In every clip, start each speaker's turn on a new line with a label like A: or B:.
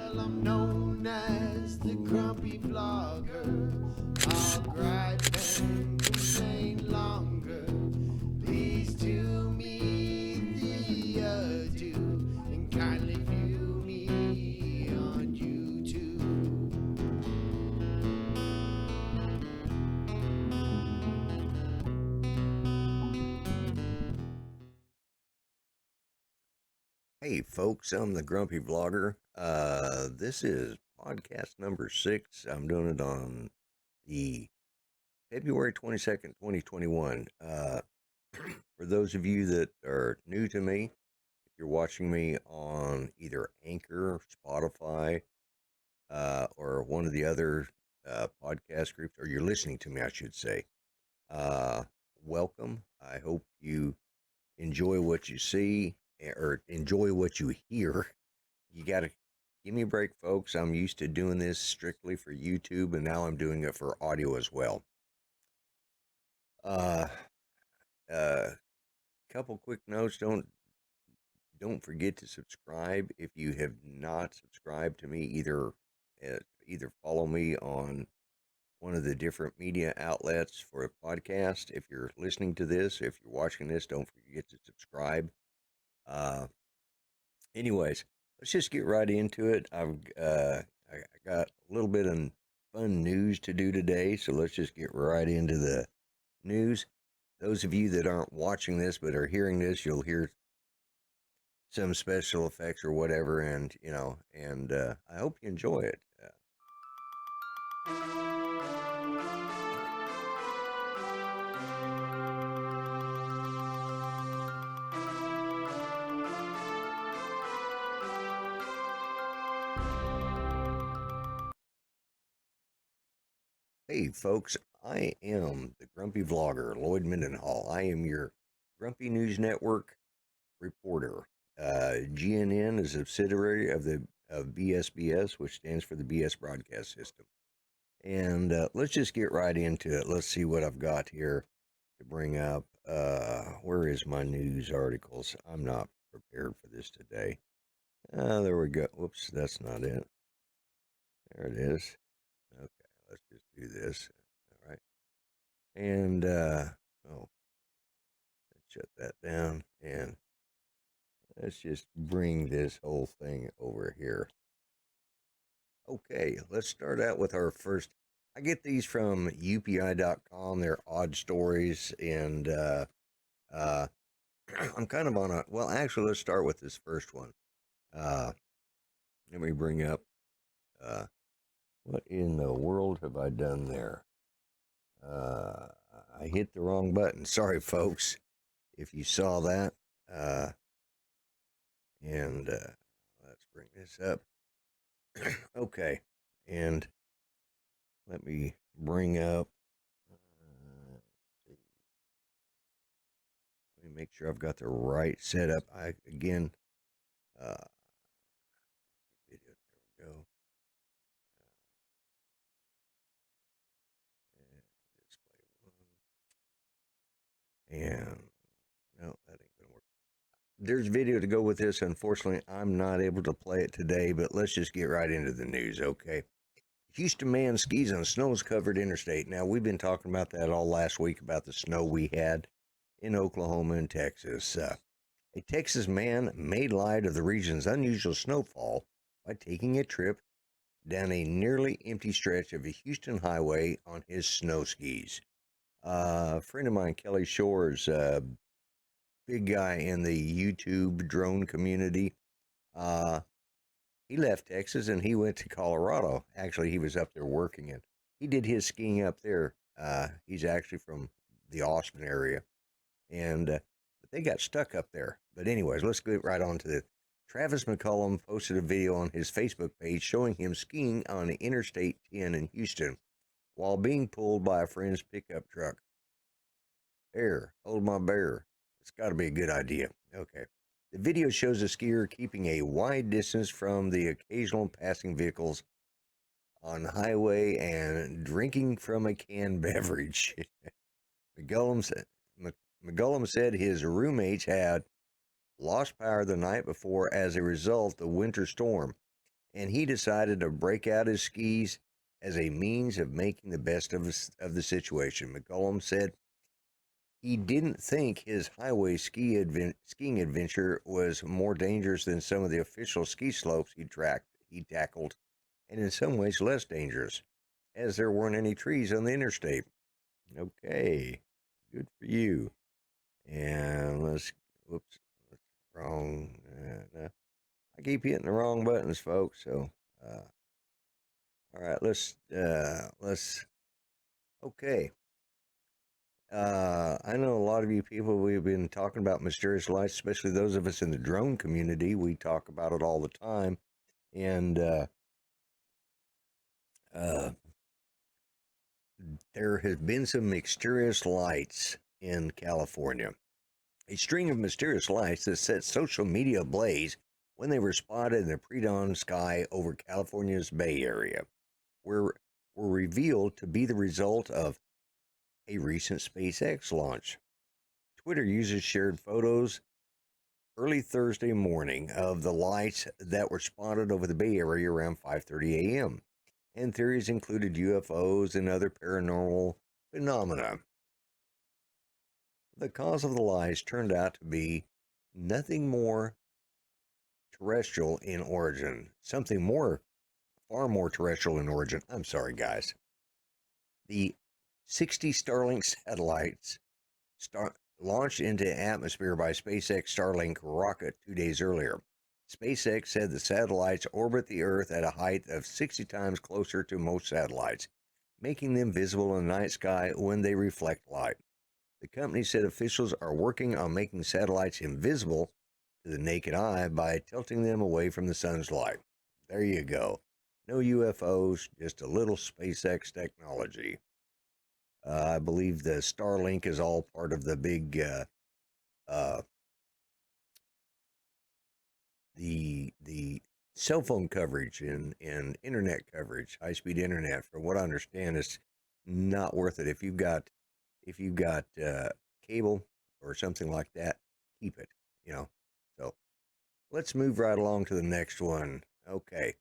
A: Well, I'm known as the grumpy vlogger. I'll gripe and complain longer. Please do me the adieu and kindly view me on YouTube.
B: Hey folks, I'm the Grumpy Vlogger. This is podcast number 6. I'm doing it on the February 22nd, 2021. For those of you that are new to me, if you're watching me on either Anchor, Spotify, or one of the other podcast groups, or you're listening to me, I should say, welcome. I hope you enjoy what you see or enjoy what you hear. You got to give me a break, folks. I'm used to doing this strictly for YouTube, and now I'm doing it for audio as well. Uh, uh, Couple quick notes. Don't forget to subscribe if you have not subscribed to me. Either follow me on one of the different media outlets for a podcast. If you're listening to this, if you're watching this, don't forget to subscribe. Uh, Anyways, let's just get right into it. I got a little bit of fun news to do today, so let's just get right into the news. Those of you that aren't watching this but are hearing this, you'll hear some special effects or whatever, and I hope you enjoy it. Hey, folks, I am the Grumpy Vlogger, Lloyd Mendenhall. I am your Grumpy News Network reporter. GNN is a subsidiary of BSBS, which stands for the BS Broadcast System. And let's just get right into it. Let's see what I've got here to bring up. Where is my news articles? I'm not prepared for this today. There we go. Whoops, that's not it. There it is. Okay, let's just do this. All right. And, let's shut that down. And let's just bring this whole thing over here. Okay, let's start out with our first. I get these from upi.com. They're odd stories, and I'm kind of on a. Well, actually, let's start with this first one. Let me bring up. What in the world have I done there? I hit the wrong button. Sorry, folks, if you saw that. And let's bring this up. Okay, and let me bring up. Let me make sure I've got the right setup. Video. There we go. Display one. And no, that ain't gonna work. There's video to go with this. Unfortunately, I'm not able to play it today, but let's just get right into the news, okay? Houston man skis on snow-covered interstate. Now, we've been talking about that all last week about the snow we had in Oklahoma and Texas. A Texas man made light of the region's unusual snowfall by taking a trip down a nearly empty stretch of a Houston highway on his snow skis. A friend of mine, Kelly Shores, big guy in the YouTube drone community, he left Texas and he went to Colorado. Actually, he was up there working and he did his skiing up there. He's actually from the Austin area, and but they got stuck up there. But anyways, let's get right on to the. Travis McCullum posted a video on his Facebook page showing him skiing on Interstate 10 in Houston while being pulled by a friend's pickup truck. Here, hold my bear. It's got to be a good idea. Okay. The video shows a skier keeping a wide distance from the occasional passing vehicles on the highway and drinking from a canned beverage. McCullum said his roommates had lost power the night before as a result of winter storm. and he decided to break out his skis as a means of making the best of the situation. McCollum said he didn't think his highway skiing adventure was more dangerous than some of the official ski slopes he tackled, and in some ways less dangerous, as there weren't any trees on the interstate. Okay, good for you. And whoops, wrong. No. I keep hitting the wrong buttons, folks. So, all right, okay. I know a lot of you people, we've been talking about mysterious lights, especially those of us in the drone community. We talk about it all the time. And uh, there has been some mysterious lights in California. A string of mysterious lights that set social media ablaze when they were spotted in the pre-dawn sky over California's Bay Area were revealed to be the result of a recent SpaceX launch. Twitter users shared photos early Thursday morning of the lights that were spotted over the Bay Area around 5:30 a.m. and theories included UFOs and other paranormal phenomena. The cause of the lights turned out to be nothing more terrestrial in origin, far more terrestrial in origin. I'm sorry, guys. The 60 Starlink satellites launched into atmosphere by SpaceX Starlink rocket 2 days earlier. SpaceX said the satellites orbit the Earth at a height of 60 times closer to most satellites, making them visible in the night sky when they reflect light. The company said officials are working on making satellites invisible to the naked eye by tilting them away from the sun's light. There you go. No UFOs, just a little SpaceX technology. I believe the Starlink is all part of the big uh, the cell phone coverage and internet coverage, high speed internet. From what I understand, is not worth it. If you've got cable or something like that, keep it. You know. So let's move right along to the next one. Okay.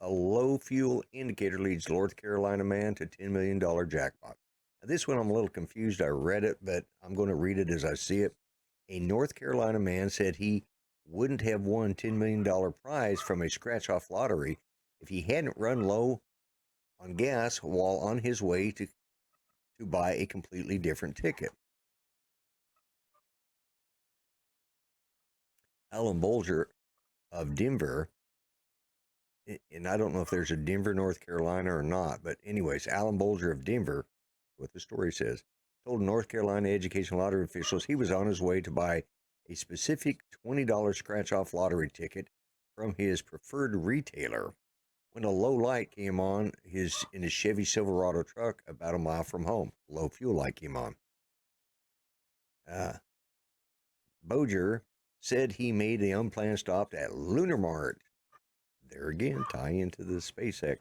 B: A low fuel indicator leads North Carolina man to $10 million jackpot. Now, this one I'm a little confused. I read it, but I'm going to read it as I see it. A North Carolina man said he wouldn't have won $10 million prize from a scratch off lottery if he hadn't run low on gas while on his way to buy a completely different ticket. Alan Bolger of Denver, and I don't know if there's a Denver, North Carolina or not, but anyways, Alan Bolger of Denver, what the story says, told North Carolina education lottery officials he was on his way to buy a specific $20 scratch-off lottery ticket from his preferred retailer when a low light came on in his Chevy Silverado truck about a mile from home. Low fuel light came on. Bolger said he made the unplanned stop at Lunar Mart. There again, tie into the SpaceX.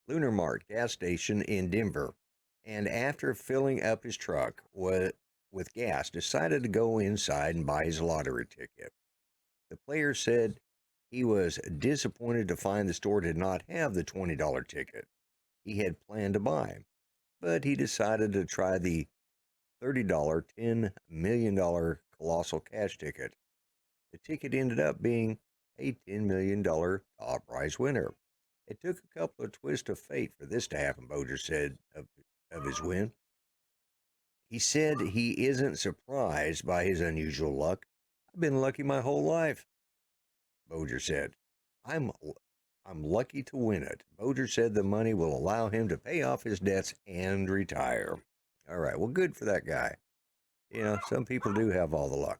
B: Lunar Mart gas station in Denver, and after filling up his truck with gas, decided to go inside and buy his lottery ticket. The player said he was disappointed to find the store did not have the $20 ticket he had planned to buy, but he decided to try the $30 $10 million colossal cash ticket. The ticket ended up being a $10 million top prize winner. It took a couple of twists of fate for this to happen, Bolger said of his win. He said he isn't surprised by his unusual luck. I've been lucky my whole life, Bolger said. I'm lucky to win it. Bolger said the money will allow him to pay off his debts and retire. All right, well, good for that guy. You know, some people do have all the luck.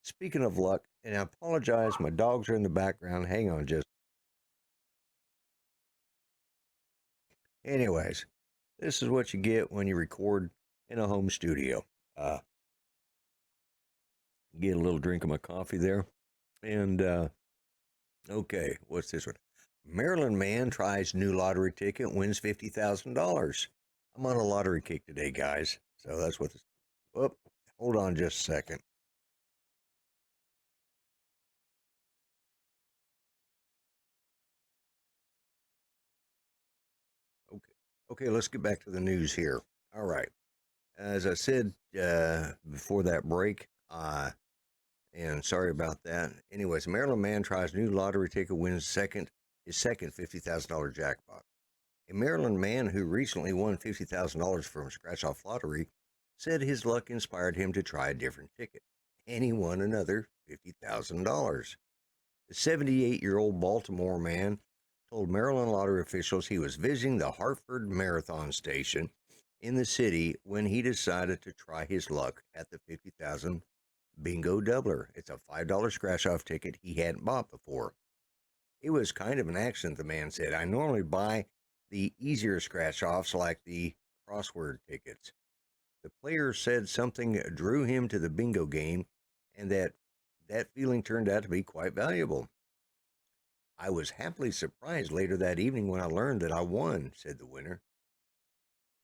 B: Speaking of luck, and I apologize, my dogs are in the background. Hang on just. Anyways, this is what you get when you record in a home studio. Get a little drink of my coffee there. And, okay, what's this one? Maryland man tries new lottery ticket, wins $50,000. I'm on a lottery kick today, guys. So that's what this. Oh, hold on just a second. Okay, let's get back to the news here. All right. As I said before that break, and sorry about that. Anyways, a Maryland man tries new lottery ticket, wins his second $50,000 jackpot. A Maryland man who recently won $50,000 from a scratch-off lottery said his luck inspired him to try a different ticket, and he won another $50,000. The 78-year-old Baltimore man told Maryland lottery officials he was visiting the Hartford Marathon station in the city when he decided to try his luck at the 50,000 bingo doubler. It's a $5 scratch-off ticket he hadn't bought before. It was kind of an accident, the man said. I normally buy the easier scratch-offs like the crossword tickets. The player said something drew him to the bingo game and that feeling turned out to be quite valuable. I was happily surprised later that evening when I learned that I won, said the winner.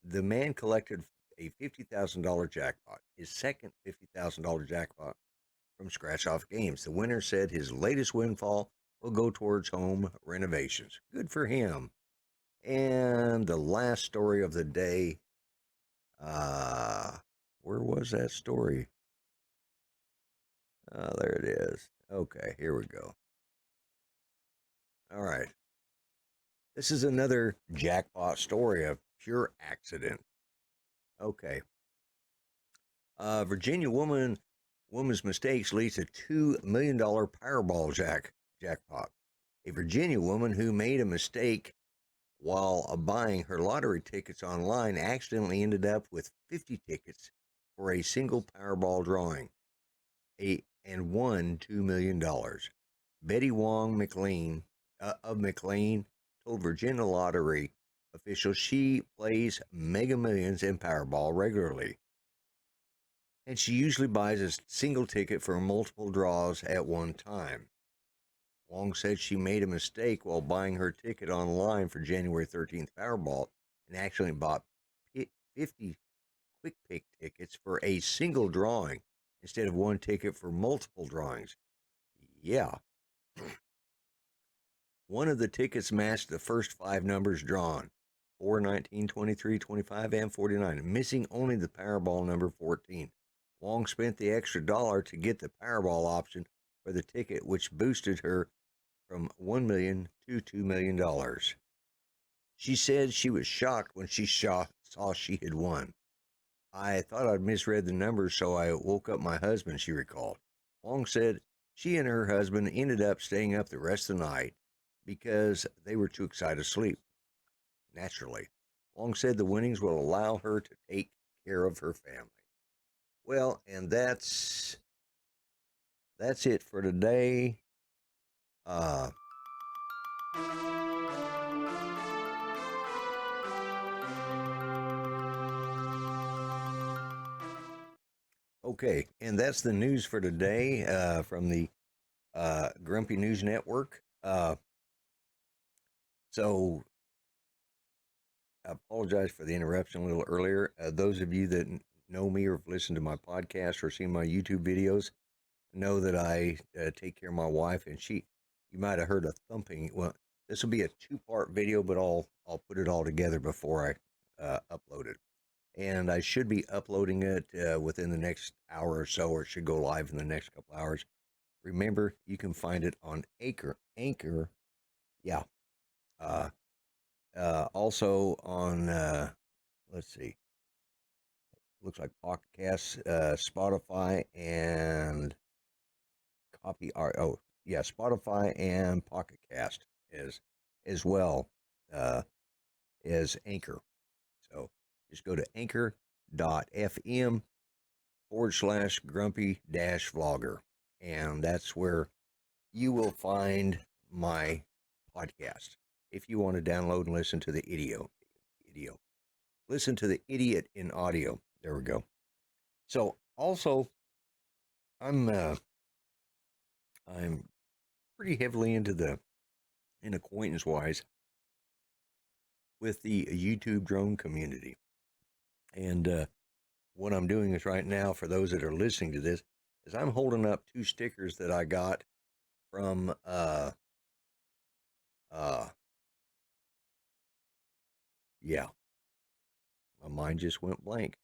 B: The man collected a $50,000 jackpot, his second $50,000 jackpot from scratch off games. The winner said his latest windfall will go towards home renovations. Good for him. And the last story of the day, where was that story? There it is. Okay, here we go. All right. This is another jackpot story of pure accident. Okay. Virginia woman's mistakes leads to $2 million Powerball jackpot. A Virginia woman who made a mistake while buying her lottery tickets online accidentally ended up with 50 tickets for a single Powerball drawing and won $2 million. Betty Wong McLean of McLean told Virginia Lottery officials she plays Mega Millions and Powerball regularly, and she usually buys a single ticket for multiple draws at one time. Wong said she made a mistake while buying her ticket online for January 13th Powerball and actually bought 50 quick pick tickets for a single drawing instead of one ticket for multiple drawings. Yeah. One of the tickets matched the first five numbers drawn 4, 19, 23, 25, and 49, missing only the Powerball number 14. Wong spent the extra dollar to get the Powerball option for the ticket, which boosted her from $1 million to $2 million. She said she was shocked when she saw she had won. I thought I'd misread the numbers, so I woke up my husband, she recalled. Wong said she and her husband ended up staying up the rest of the night because they were too excited to sleep. Naturally, Wong said the winnings will allow her to take care of her family. Well, and that's it for today. Okay, and that's the news for today from the Grumpy News Network. So I apologize for the interruption a little earlier. Those of you that know me or have listened to my podcast or seen my YouTube videos know that I take care of my wife, and you might have heard a thumping. Well, this will be a two-part video, but I'll put it all together before I upload it. And I should be uploading it within the next hour or so, or it should go live in the next couple hours. Remember, you can find it on Anchor, yeah. Also on, let's see, looks like Podcast, Spotify, and Spotify and Pocket Cast as well as Anchor. So just go to anchor.fm/grumpy-vlogger, and that's where you will find my podcast. If you want to download and listen to the idiot, listen to the idiot in audio. There we go. So also, I'm pretty heavily in acquaintance wise with the YouTube drone community, and what I'm doing is right now, for those that are listening to this, is I'm holding up two stickers that I got from yeah, my mind just went blank.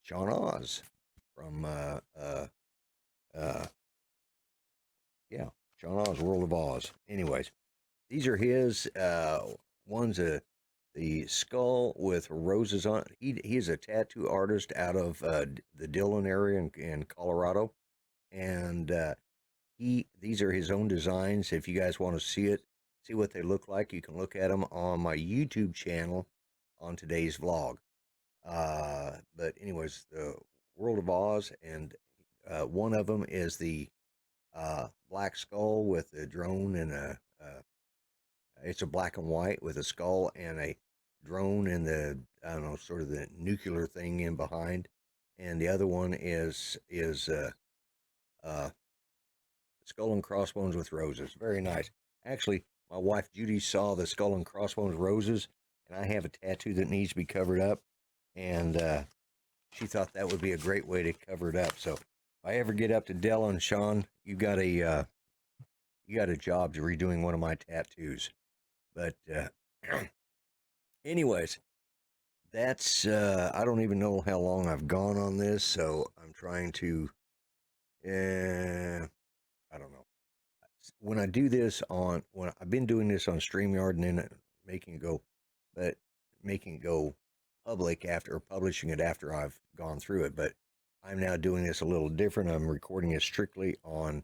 B: Sean Oz from uh, yeah, Sean Oz, World of Oz. Anyways, these are his. One's the skull with roses on. He is a tattoo artist out of the Dillon area in Colorado, and he these are his own designs. If you guys want to see what they look like, you can look at them on my YouTube channel on today's vlog. But anyways, the World of Oz, and one of them is the black skull with a drone and it's a black and white with a skull and a drone and the, I don't know, sort of the nuclear thing in behind, and the other one is uh, skull and crossbones with roses. Very nice. Actually, my wife Judy saw the skull and crossbones roses, and I have a tattoo that needs to be covered up, and she thought that would be a great way to cover it up. So if I ever get up to Della and Sean, you got a job to redoing one of my tattoos. But anyways, that's I don't even know how long I've gone on this, so I'm trying to I don't know. When I do this on when I've been doing this on StreamYard and then making it go, but making it go public after publishing it after I've gone through it. But I'm now doing this a little different. I'm recording it strictly on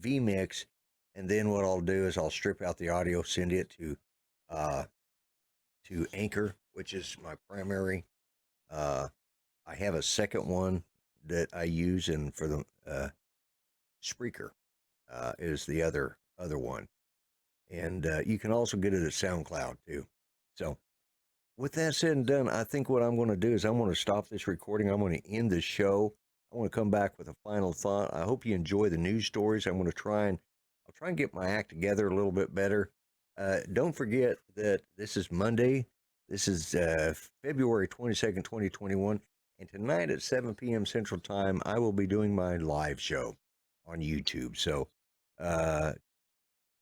B: vMix, and then what I'll do is I'll strip out the audio, send it uh, to Anchor, which is my primary. Uh, I have a second one that I use, and for the Spreaker is the other one, and you can also get it at SoundCloud too. So, with that said and done, I think what I'm going to do is I'm going to stop this recording. I'm going to end the show. I want to come back with a final thought. I hope you enjoy the news stories. I'm going to I'll try and get my act together a little bit better. Don't forget that this is Monday. This is February 22nd, 2021. And tonight at 7 p.m. Central Time, I will be doing my live show on YouTube. So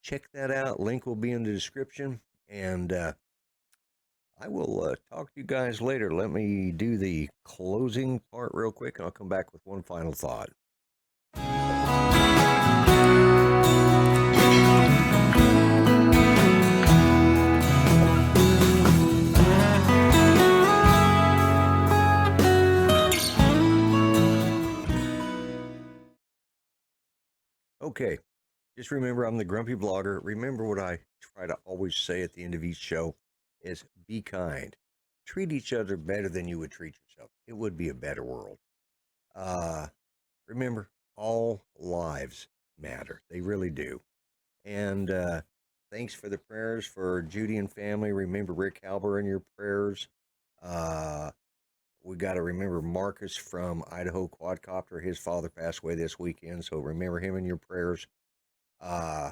B: check that out. Link will be in the description. And I will talk to you guys later. Let me do the closing part real quick, and I'll come back with one final thought. Okay, just remember I'm the Grumpy Vlogger. Remember what I try to always say at the end of each show is be kind. Treat each other better than you would treat yourself. It would be a better world. Uh, remember, all lives matter. They really do. And thanks for the prayers for Judy and family. Remember Rick Halber in your prayers. Uh, we got to remember Marcus from Idaho Quadcopter. His father passed away this weekend, so remember him in your prayers. Uh,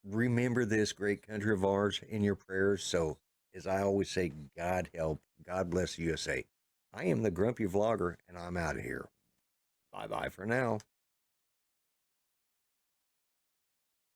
B: remember this great country of ours in your prayers. So, as I always say, God help, God bless USA. I am the Grumpy Vlogger, and I'm out of here. Bye bye for now.